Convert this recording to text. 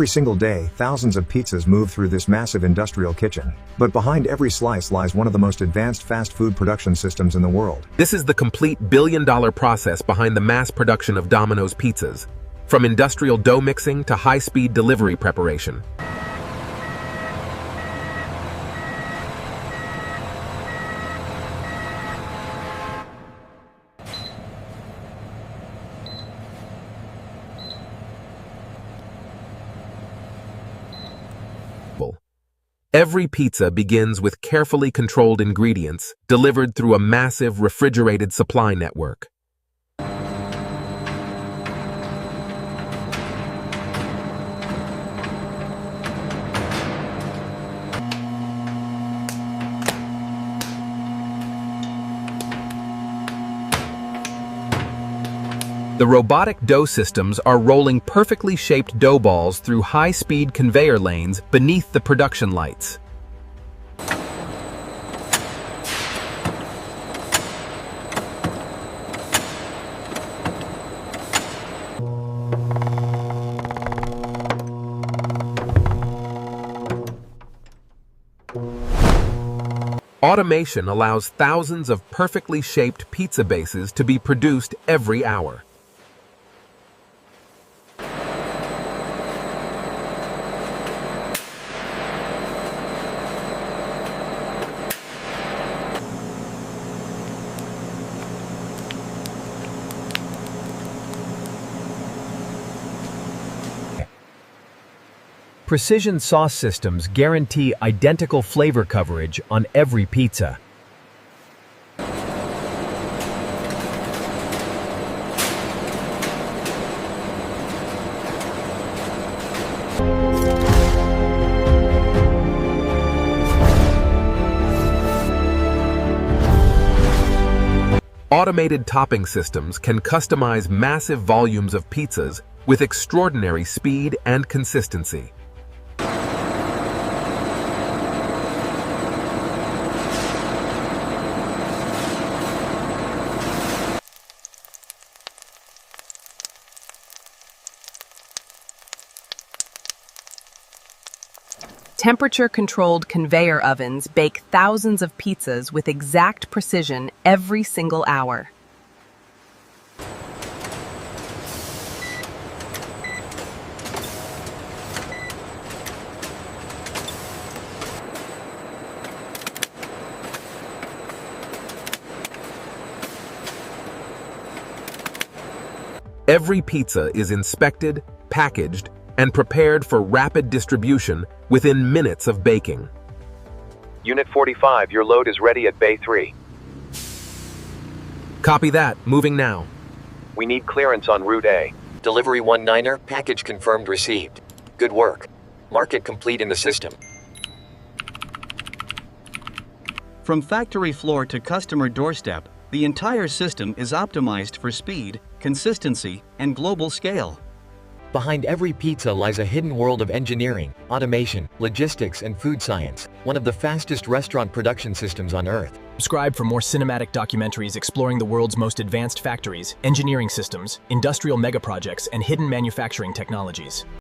Every single day, thousands of pizzas move through this massive industrial kitchen. But behind every slice lies one of the most advanced fast food production systems in the world. This is the complete billion-dollar process behind the mass production of Domino's pizzas, from industrial dough mixing to high-speed delivery preparation. Every pizza begins with carefully controlled ingredients delivered through a massive refrigerated supply network. The robotic dough systems are rolling perfectly shaped dough balls through high-speed conveyor lanes beneath the production lights. Automation allows thousands of perfectly shaped pizza bases to be produced every hour. Precision sauce systems guarantee identical flavor coverage on every pizza. Automated topping systems can customize massive volumes of pizzas with extraordinary speed and consistency. Temperature-controlled conveyor ovens bake thousands of pizzas with exact precision every single hour. Every pizza is inspected, packaged, and prepared for rapid distribution within minutes of baking. Unit 45, your load is ready at Bay 3. Copy that, moving now. We need clearance on Route A. Delivery 19er, package confirmed received. Good work. Mark it complete in the system. From factory floor to customer doorstep, the entire system is optimized for speed, consistency, and global scale. Behind every pizza lies a hidden world of engineering, automation, logistics, and food science, one of the fastest restaurant production systems on Earth. Subscribe for more cinematic documentaries exploring the world's most advanced factories, engineering systems, industrial megaprojects, and hidden manufacturing technologies.